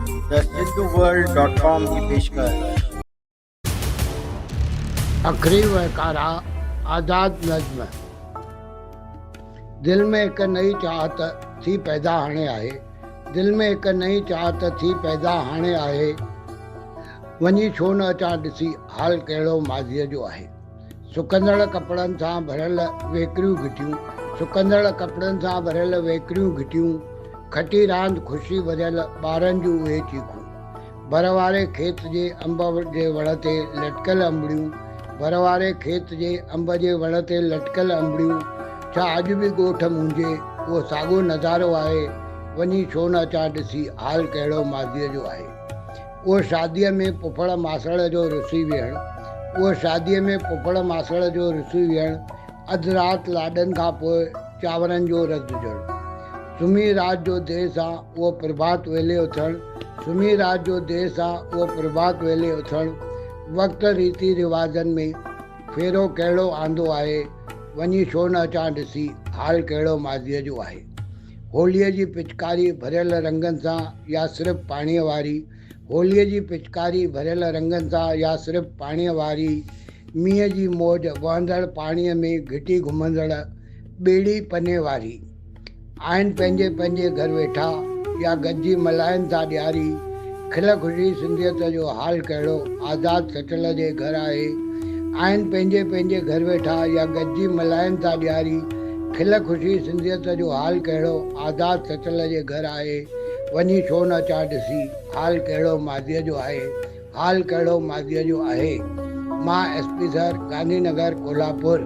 The सिंधुवर्ल्ड.com की पेशकश। अखरी वकारा आज़ाद नज़्म। दिल में एक नई चाहत थी पैदा हाणे आहे, दिल में एक नई चाहत थी पैदा हाणे आहे, वञी छो न अचां ॾिसी हाल कहिड़ो माज़ीअ जो आहे। सुकंदड़ कपिड़नि सां भरियल वेकरियूं घिटियूं, सुकंदड़ कपिड़नि सां भरियल वेकरियूं घिटियूं, खटी रांदि ख़ुशी भरियल ॿारनि जूं उहे चीखूं। बर वारे खेत जे अंब जे वण ते लटकल अंबड़ियूं, बर वारे खेत जे अंब जे वण ते लटकल अंबड़ियूं, छा अॼु बि ॻोठ मुंहिंजे उहो साॻियो नज़ारो आहे, वञी छो न अचां ॾिसी हाल कहिड़ो माज़ीअ जो आहे। उहो शादीअ में पुफड़ मासड़ जो रुसी विहणु, उहो शादीअ में पुफड़ मासड़ जो रुसी विहणु, अधु राति लाॾनि खां पोइ चांवरनि जो रस ॾिजणु, सुम्ही राति जो देरि सां उहो प्रभात वेले उथणु, सुम्ही राति जो देरि सां उहो प्रभात वेले उथणु, वक़्तु रीति रिवाज़नि में फेरो कहिड़ो आंदो आहे, वञी छो न अचां ॾिसी हाल कहिड़ो माज़ीअ जो आहे। होलीअ जी पिचकारी भरियल रंगनि सां या सिर्फ़ु पाणीअ वारी, होलीअ जी पिचकारी भरियल रंगनि सां या सिर्फ़ु पाणीअ वारी, मींहं जी मौज वहंदड़ पाणीअ में घिटी घुमंदड़ ॿेड़ी पने वारी, आहिनि पंहिंजे पंहिंजे घर वेठा या गॾिजी मल्हाइनि था ॾियारी, खिल ख़ुशी सिंधियत जो हाल कहिड़ो आज़ाद सचल जे घर आहे, आहिनि पंहिंजे पंहिंजे घर वेठा या गॾिजी मल्हाइनि था ॾियारी, खिल ख़ुशी सिंधियत जो हाल कहिड़ो आज़ाद सचल जे घर आहे, वञी छो न अचां ॾिसी हाल कहिड़ो माज़ीअ जो आहे, हाल कहिड़ो माज़ीअ जो आहे। मां SP सर, गांधी नगर, कोल्हापुर।